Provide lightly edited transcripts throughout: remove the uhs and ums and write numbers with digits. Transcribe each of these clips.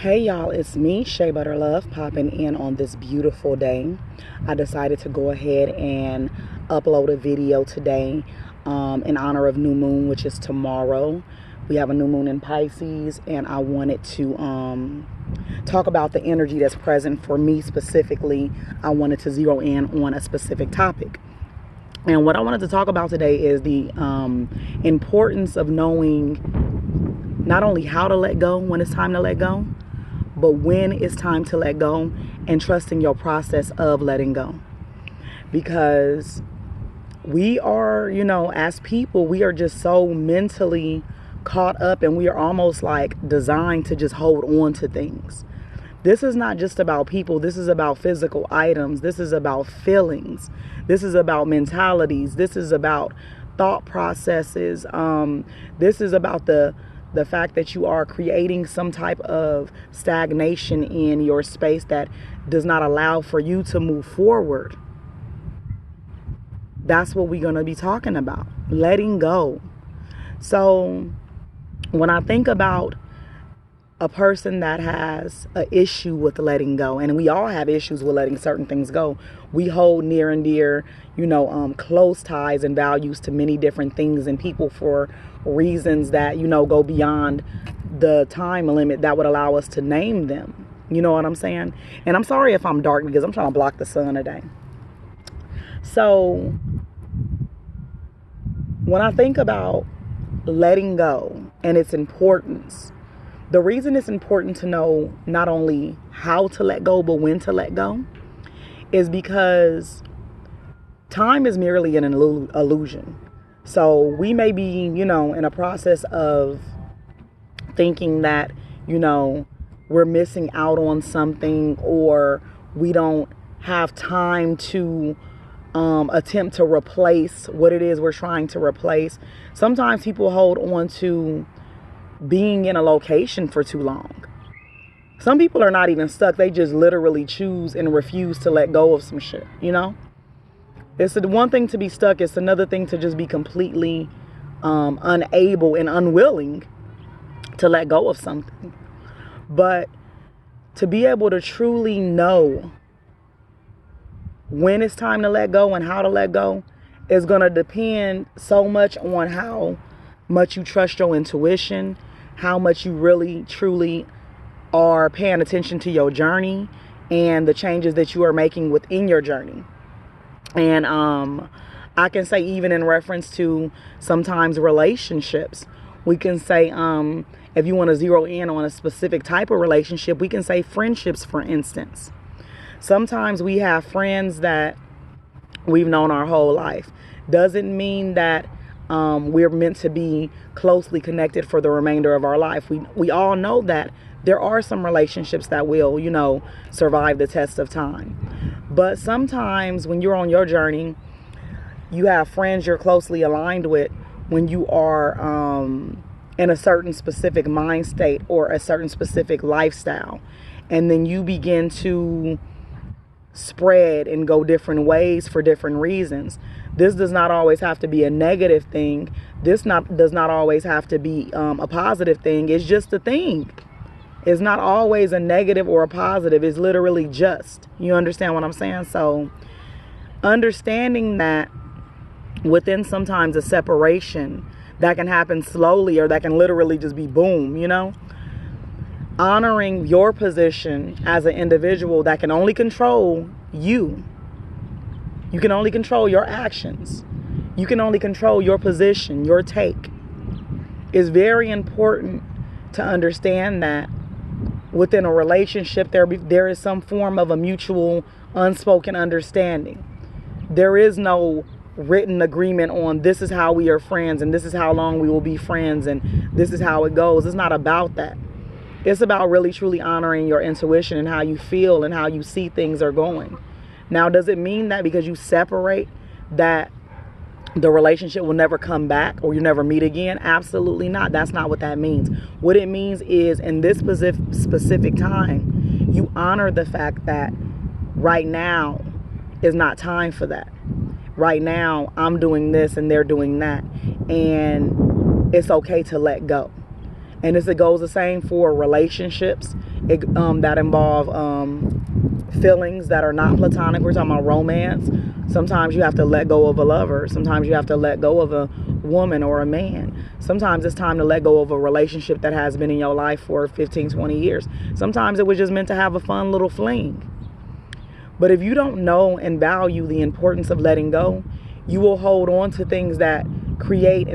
Hey y'all, it's me, Shea Butter Love, popping in on this beautiful day. I decided to go ahead and upload a video today in honor of New Moon, which is tomorrow. We have a new moon in Pisces, and I wanted to talk about the energy that's present for me specifically. I wanted to zero in on a specific topic. And what I wanted to talk about today is the importance of knowing not only how to let go when it's time to let go, but when it's time to let go and trusting your process of letting go. Because we are, as people, we are just so mentally caught up and we are almost like designed to just hold on to things. This is not just about people. This is about physical items. This is about feelings. This is about mentalities. This is about thought processes. This is about the fact that you are creating some type of stagnation in your space that does not allow for you to move forward. That's what we're going to be talking about. Letting go. So when I think about a person that has an issue with letting go, and we all have issues with letting certain things go. We hold near and dear, close ties and values to many different things and people for reasons that, go beyond the time limit that would allow us to name them. You know what I'm saying? And I'm sorry if I'm dark because I'm trying to block the sun today. So when I think about letting go and its importance, the reason it's important to know not only how to let go, but when to let go is because time is merely an illusion. So we may be, in a process of thinking that, we're missing out on something, or we don't have time to attempt to replace what it is we're trying to replace. Sometimes people hold on to being in a location for too long. Some people are not even stuck. They just literally choose and refuse to let go of some shit, It's the one thing to be stuck. It's another thing to just be completely unable and unwilling to let go of something. But to be able to truly know when it's time to let go and how to let go is going to depend so much on how much you trust your intuition, how much you really truly are paying attention to your journey and the changes that you are making within your journey. And I can say, even in reference to sometimes relationships, we can say, if you want to zero in on a specific type of relationship, we can say friendships, for instance. Sometimes we have friends that we've known our whole life. Doesn't mean that we're meant to be closely connected for the remainder of our life. We all know that there are some relationships that will, survive the test of time. But sometimes when you're on your journey, you have friends you're closely aligned with when you are in a certain specific mind state or a certain specific lifestyle. And then you begin to spread and go different ways for different reasons. This does not always have to be a negative thing. This does not always have to be a positive thing. It's just a thing. It's not always a negative or a positive. It's literally just. You understand what I'm saying? So understanding that within sometimes a separation that can happen slowly or that can literally just be boom, honoring your position as an individual that can only control you. You can only control your actions. You can only control your position, your take. It's very important to understand that within a relationship, there is some form of a mutual unspoken understanding. There is no written agreement on this is how we are friends and this is how long we will be friends and this is how it goes. It's not about that. It's about really truly honoring your intuition and how you feel and how you see things are going. Now, does it mean that because you separate that the relationship will never come back or you never meet again? Absolutely not. That's not what that means. What it means is in this specific time, you honor the fact that right now is not time for that. Right now, I'm doing this and they're doing that. And it's okay to let go. And this, it goes the same for relationships that involve feelings that are not platonic. We're talking about romance. Sometimes you have to let go of a lover. Sometimes you have to let go of a woman or a man. Sometimes it's time to let go of a relationship that has been in your life for 15, 20 years. Sometimes it was just meant to have a fun little fling. But if you don't know and value the importance of letting go, you will hold on to things that create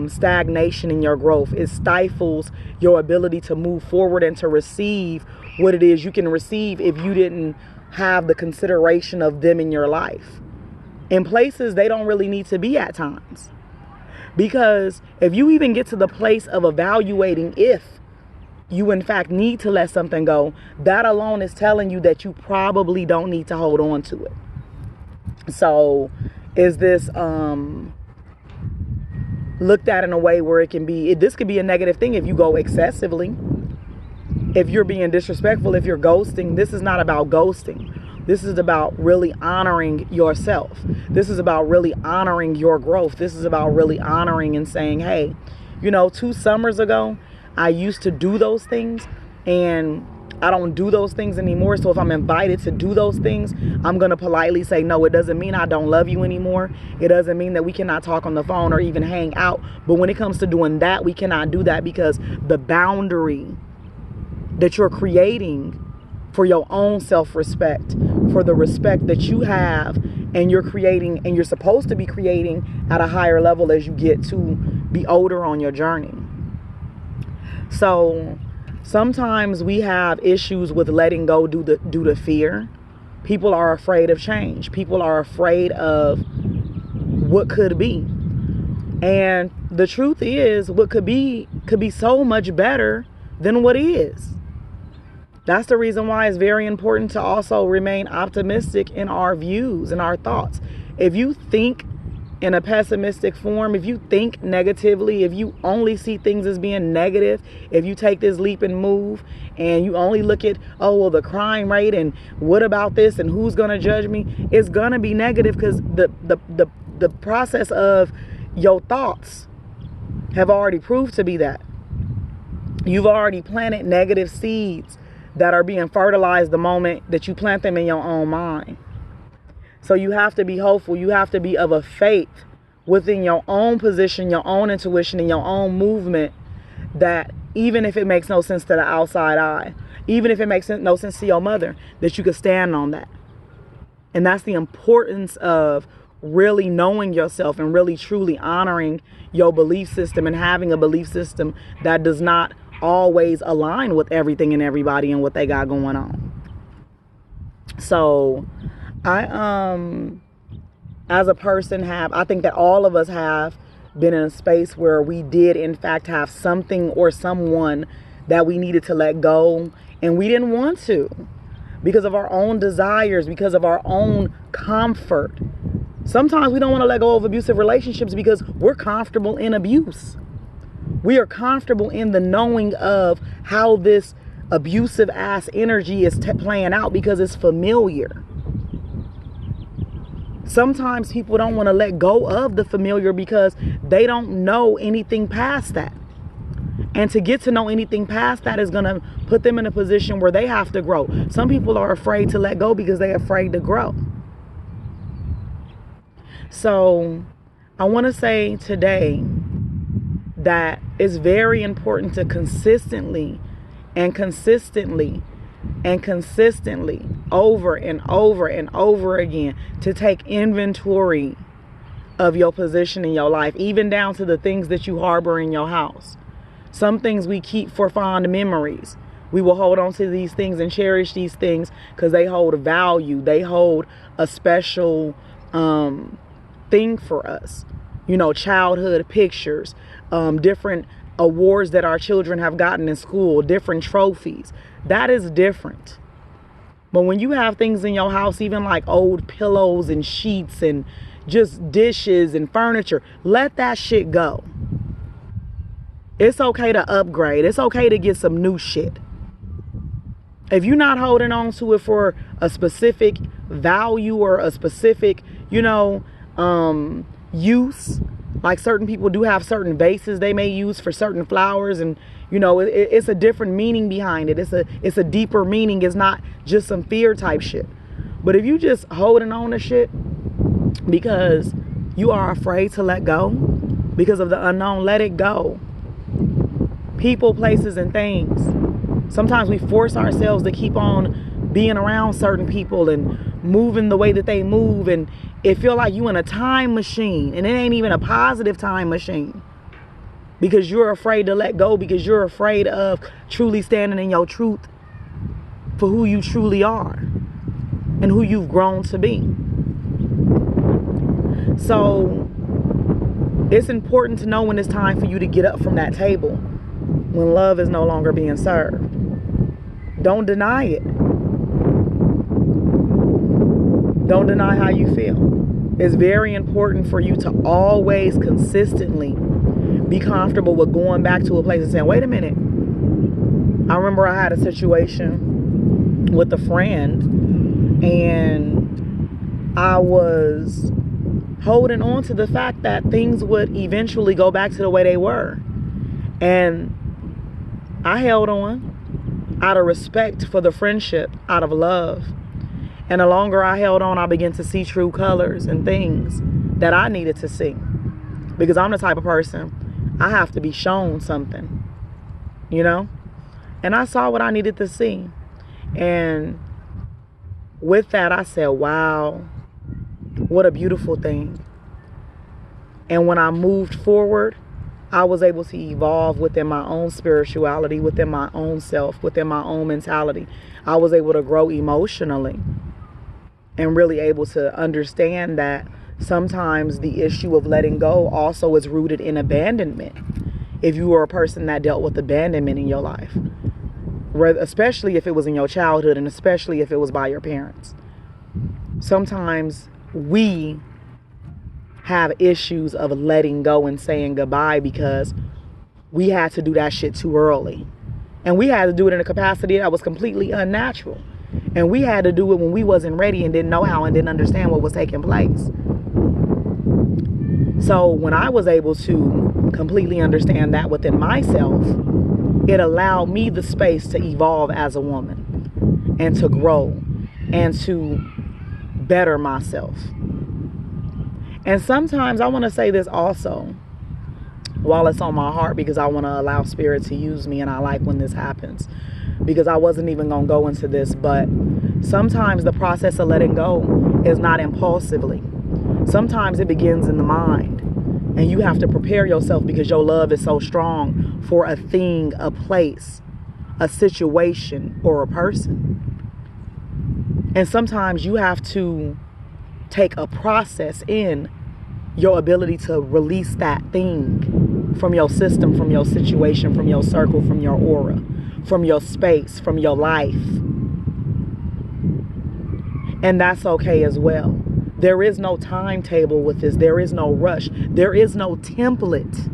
stagnation in your growth. It stifles your ability to move forward and to receive what it is you can receive if you didn't have the consideration of them in your life. In places they don't really need to be at times. Because if you even get to the place of evaluating if you in fact need to let something go, that alone is telling you that you probably don't need to hold on to it. So is this looked at in a way where it can be, this could be a negative thing if you go excessively, if you're being disrespectful, if you're ghosting. This is not about ghosting. This is about really honoring yourself. This is about really honoring your growth. This is about really honoring and saying, hey, 2 summers ago, I used to do those things and I don't do those things anymore. So if I'm invited to do those things, I'm going to politely say, no, it doesn't mean I don't love you anymore. It doesn't mean that we cannot talk on the phone or even hang out. But when it comes to doing that, we cannot do that, because the boundary that you're creating for your own self-respect, for the respect that you have, and you're creating and you're supposed to be creating at a higher level as you get to be older on your journey. So sometimes we have issues with letting go due to fear. People are afraid of change. People are afraid of what could be. And the truth is, what could be so much better than what is. That's the reason why it's very important to also remain optimistic in our views and our thoughts. If you think in a pessimistic form, if you think negatively, if you only see things as being negative, if you take this leap and move and you only look at, the crime rate and what about this and who's going to judge me, it's going to be negative, because the process of your thoughts have already proved to be that. You've already planted negative seeds that are being fertilized the moment that you plant them in your own mind. So you have to be hopeful. You have to be of a faith within your own position, your own intuition, and your own movement, that even if it makes no sense to the outside eye, even if it makes no sense to your mother, that you could stand on that. And that's the importance of really knowing yourself and really truly honoring your belief system, and having a belief system that does not always align with everything and everybody and what they got going on. So I as a person I think that all of us have been in a space where we did in fact have something or someone that we needed to let go, and we didn't want to, because of our own desires, because of our own comfort. Sometimes we don't want to let go of abusive relationships because we're comfortable in abuse. We are comfortable in the knowing of how this abusive ass energy is playing out, because it's familiar. Sometimes people don't want to let go of the familiar because they don't know anything past that. And to get to know anything past that is going to put them in a position where they have to grow. Some people are afraid to let go because they're afraid to grow. So I want to say today that it's very important to consistently over and over and over again to take inventory of your position in your life, even down to the things that you harbor in your house. Some things we keep for fond memories. We will hold on to these things and cherish these things because they hold a value. They hold a special thing for us. Childhood pictures, different awards that our children have gotten in school, different trophies. That is different. But when you have things in your house, even like old pillows and sheets and just dishes and furniture, let that shit go. It's okay to upgrade. It's okay to get some new shit. If you're not holding on to it for a specific value or a specific, use, Like certain people do have certain vases they may use for certain flowers, and it's a different meaning behind it. It's a deeper meaning. It's not just some fear type shit. But if you just holding on to shit because you are afraid to let go because of the unknown, let it go. People, places, and things. Sometimes we force ourselves to keep on being around certain people and moving the way that they move, and it feel like you in a time machine, and it ain't even a positive time machine, because you're afraid to let go, because you're afraid of truly standing in your truth for who you truly are and who you've grown to be. So it's important to know when it's time for you to get up from that table, when love is no longer being served. Don't deny it. Don't deny how you feel. It's very important for you to always consistently be comfortable with going back to a place and saying, wait a minute. I remember I had a situation with a friend, and I was holding on to the fact that things would eventually go back to the way they were. And I held on out of respect for the friendship, out of love. And the longer I held on, I began to see true colors and things that I needed to see. Because I'm the type of person, I have to be shown something, And I saw what I needed to see. And with that, I said, wow, what a beautiful thing. And when I moved forward, I was able to evolve within my own spirituality, within my own self, within my own mentality. I was able to grow emotionally and really able to understand that sometimes the issue of letting go also is rooted in abandonment. If you were a person that dealt with abandonment in your life, especially if it was in your childhood, and especially if it was by your parents. Sometimes we have issues of letting go and saying goodbye because we had to do that shit too early. And we had to do it in a capacity that was completely unnatural. And we had to do it when we wasn't ready and didn't know how and didn't understand what was taking place. So when I was able to completely understand that within myself, it allowed me the space to evolve as a woman and to grow and to better myself. And sometimes I want to say this also while it's on my heart, because I want to allow spirit to use me, and I like when this happens, because I wasn't even going to go into this, but sometimes the process of letting go is not impulsively. Sometimes it begins in the mind, and you have to prepare yourself because your love is so strong for a thing, a place, a situation, or a person. And sometimes you have to take a process in your ability to release that thing from your system, from your situation, from your circle, from your aura, from your space, from your life. And that's okay as well. There is no timetable with this. There is no rush. There is no template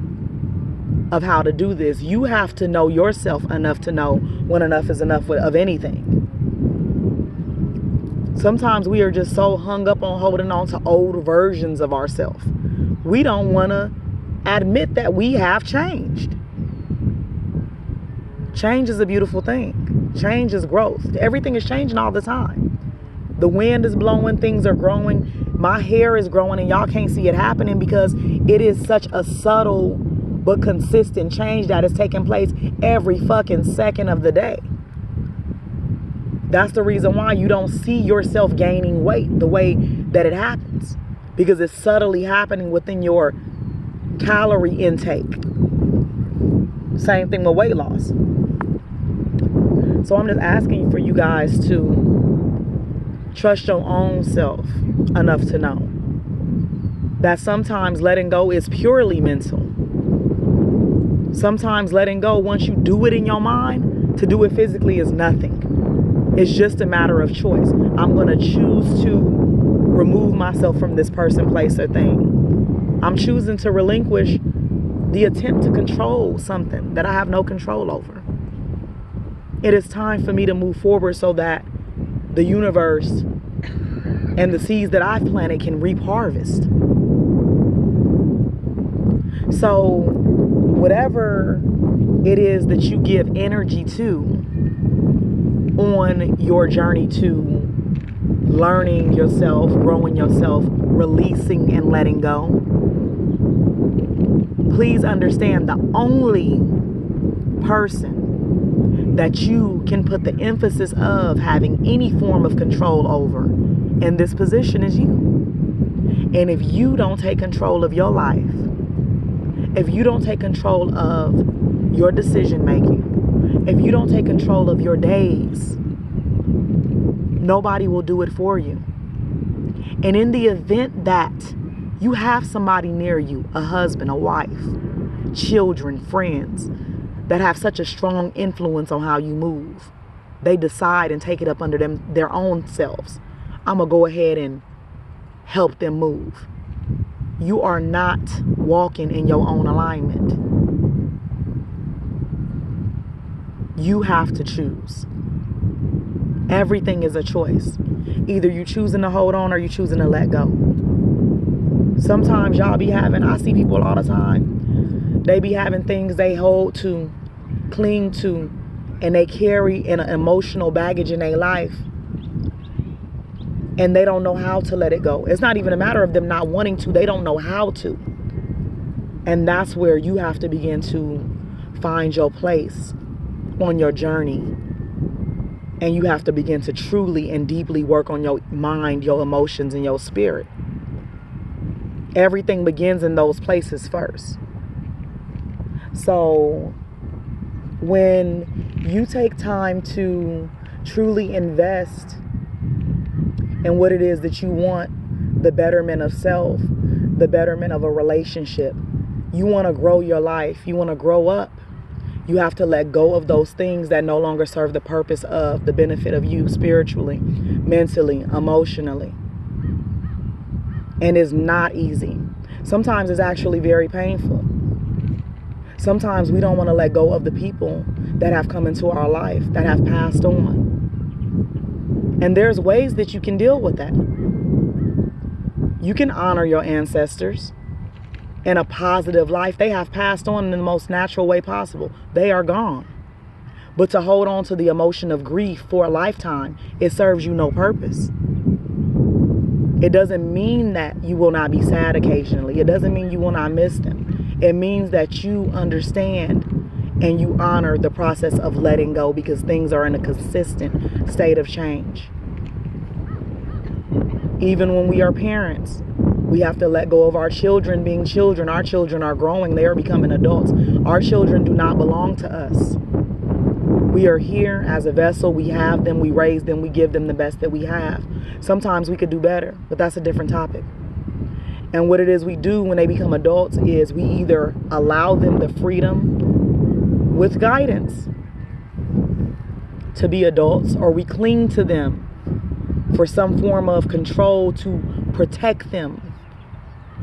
of how to do this. You have to know yourself enough to know when enough is enough of anything. Sometimes we are just so hung up on holding on to old versions of ourselves. We don't want to admit that we have changed. Change is a beautiful thing. Change is growth. Everything is changing all the time. The wind is blowing, things are growing. My hair is growing and y'all can't see it happening because it is such a subtle but consistent change that is taking place every fucking second of the day. That's the reason why you don't see yourself gaining weight the way that it happens, because it's subtly happening within your calorie intake. Same thing with weight loss. So I'm just asking for you guys to trust your own self enough to know that sometimes letting go is purely mental. Sometimes letting go, once you do it in your mind, to do it physically is nothing. It's just a matter of choice. I'm going to choose to remove myself from this person, place, or thing. I'm choosing to relinquish the attempt to control something that I have no control over. It is time for me to move forward so that the universe and the seeds that I've planted can reap harvest. So whatever it is that you give energy to on your journey to learning yourself, growing yourself, releasing and letting go, please understand the only person that you can put the emphasis of having any form of control over in this position is you. And if you don't take control of your life, if you don't take control of your decision making, if you don't take control of your days, nobody will do it for you. And in the event that you have somebody near you, a husband, a wife, children, friends, that have such a strong influence on how you move, they decide and take it up under their own selves. I'm going to go ahead and help them move. You are not walking in your own alignment. You have to choose. Everything is a choice. Either you choosing to hold on or you choosing to let go. Sometimes y'all be having, I see people all the time, they be having things they hold to, cling to, and they carry an emotional baggage in their life, and they don't know how to let it go. It's not even a matter of them not wanting to, they don't know how to. And that's where you have to begin to find your place on your journey. And you have to begin to truly and deeply work on your mind, your emotions, and your spirit. Everything begins in those places first. So when you take time to truly invest in what it is that you want, the betterment of self, the betterment of a relationship, you want to grow your life, you want to grow up, you have to let go of those things that no longer serve the purpose of the benefit of you spiritually, mentally, emotionally. And it's not easy. Sometimes it's actually very painful. Sometimes we don't want to let go of the people that have come into our life, that have passed on. And there's ways that you can deal with that. You can honor your ancestors in a positive life. They have passed on in the most natural way possible. They are gone. But to hold on to the emotion of grief for a lifetime, it serves you no purpose. It doesn't mean that you will not be sad occasionally. It doesn't mean you will not miss them. It means that you understand and you honor the process of letting go, because things are in a consistent state of change. Even when we are parents, we have to let go of our children being children. Our children are growing. They are becoming adults. Our children do not belong to us. We are here as a vessel. We have them. We raise them. We give them the best that we have. Sometimes we could do better, but that's a different topic. And what it is we do when they become adults is we either allow them the freedom with guidance to be adults, or we cling to them for some form of control to protect them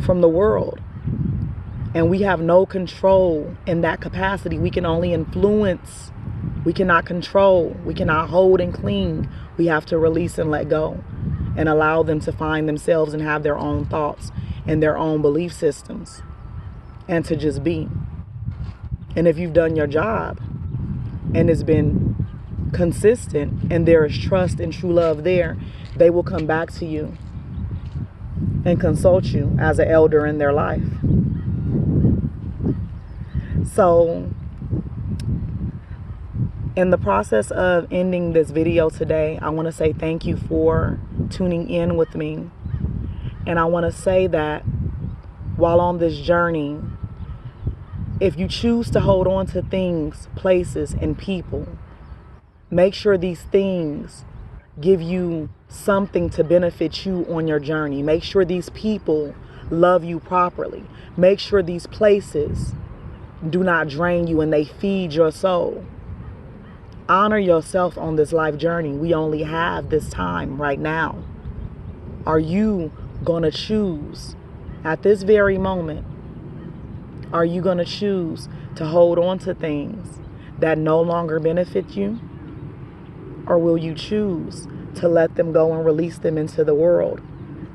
from the world. And we have no control in that capacity. We can only influence. We cannot control. We cannot hold and cling. We have to release and let go and allow them to find themselves and have their own thoughts and their own belief systems, and to just be. And if you've done your job and it's been consistent and there is trust and true love there, they will come back to you and consult you as an elder in their life. So in the process of ending this video today, I want to say thank you for tuning in with me. And I want to say that while on this journey, if you choose to hold on to things, places, and people, make sure these things give you something to benefit you on your journey. Make sure these people love you properly. Make sure these places do not drain you and they feed your soul. Honor yourself on this life journey. We only have this time right now. Are you going to choose at this very moment? Are you going to choose to hold on to things that no longer benefit you? Or will you choose to let them go and release them into the world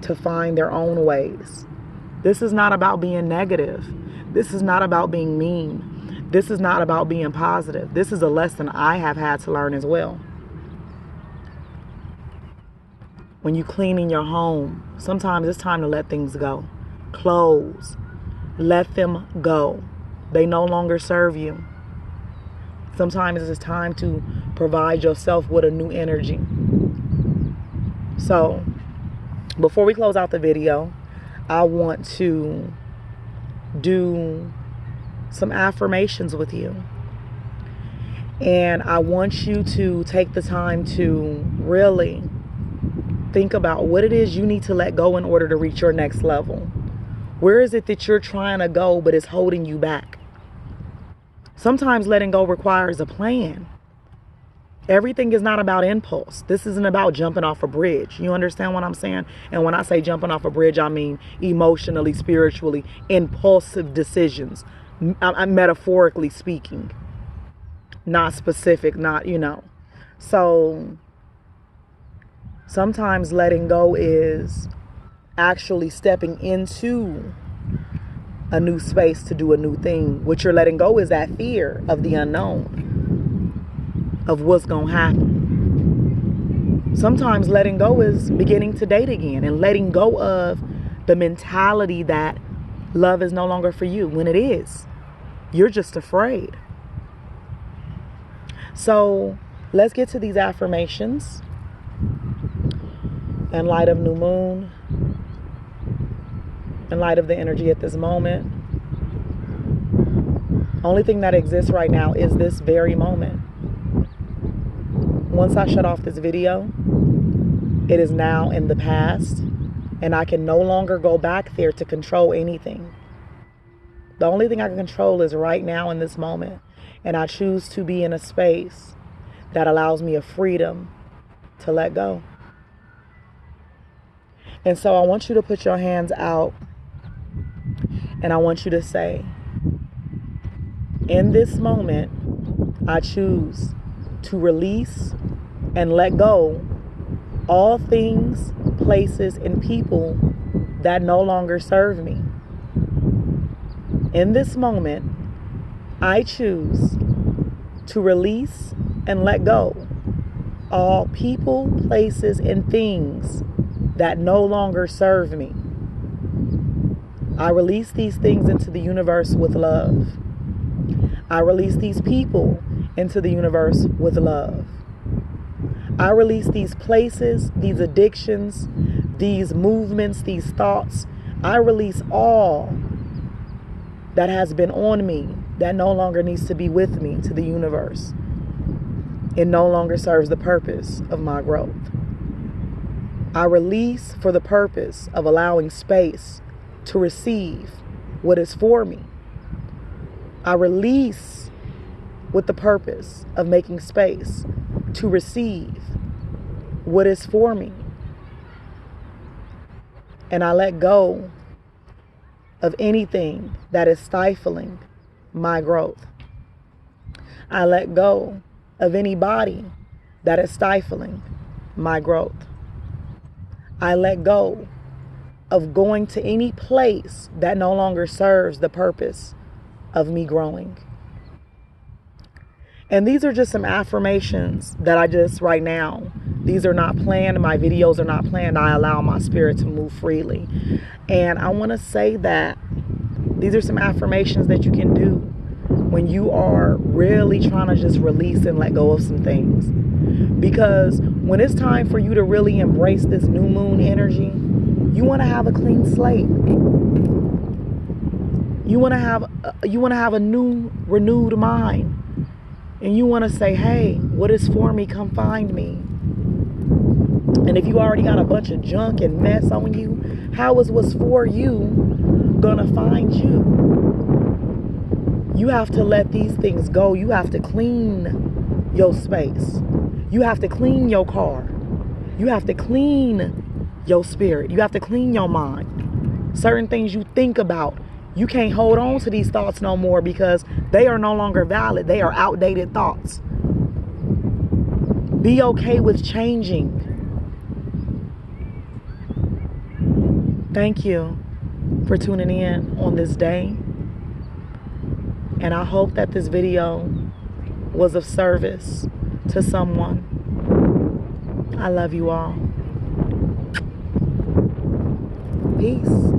to find their own ways? This is not about being negative. This is not about being mean. This is not about being positive. This is a lesson I have had to learn as well. When you cleaning your home, sometimes it's time to let things go. Clothes, let them go. They no longer serve you. Sometimes it's time to provide yourself with a new energy. So, before we close out the video, I want to do some affirmations with you. And I want you to take the time to really think about what it is you need to let go in order to reach your next level. Where is it that you're trying to go but it's holding you back? Sometimes letting go requires a plan. Everything is not about impulse. This isn't about jumping off a bridge. You understand what I'm saying? And when I say jumping off a bridge, I mean emotionally, spiritually, impulsive decisions. I'm metaphorically speaking. Not specific, not, So sometimes letting go is actually stepping into a new space to do a new thing. What you're letting go is that fear of the unknown, of what's going to happen. Sometimes letting go is beginning to date again and letting go of the mentality that love is no longer for you when it is. You're just afraid. So let's get to these affirmations in light of new moon, in light of the energy at this moment. Only thing that exists right now is this very moment. Once I shut off this video, it is now in the past, and I can no longer go back there to control anything. The only thing I can control is right now in this moment, and I choose to be in a space that allows me a freedom to let go. And so I want you to put your hands out, and I want you to say, in this moment, I choose to release and let go all things, places, and people that no longer serve me. In this moment, I choose to release and let go all people, places, and things that no longer serve me. I release these things into the universe with love. I release these people into the universe with love. I release these places, these addictions, these movements, these thoughts. I release all that has been on me that no longer needs to be with me to the universe. It no longer serves the purpose of my growth. I release for the purpose of allowing space to receive what is for me. I release with the purpose of making space to receive what is for me. And I let go of anything that is stifling my growth. I let go of anybody that is stifling my growth. I let go of going to any place that no longer serves the purpose of me growing. And these are just some affirmations that I just right now, these are not planned. My videos are not planned. I allow my spirit to move freely. And I want to say that these are some affirmations that you can do when you are really trying to just release and let go of some things. Because when it's time for you to really embrace this new moon energy, you want to have a clean slate. You want to have a new, renewed mind. And you want to say, hey, what is for me, come find me. And if you already got a bunch of junk and mess on you, how is what's for you gonna find you? You have to let these things go. You have to clean your space. You have to clean your car. You have to clean your spirit. You have to clean your mind. Certain things you think about, you can't hold on to these thoughts no more because they are no longer valid. They are outdated thoughts. Be okay with changing. Thank you for tuning in on this day. And I hope that this video was of service to someone. I love you all. Peace.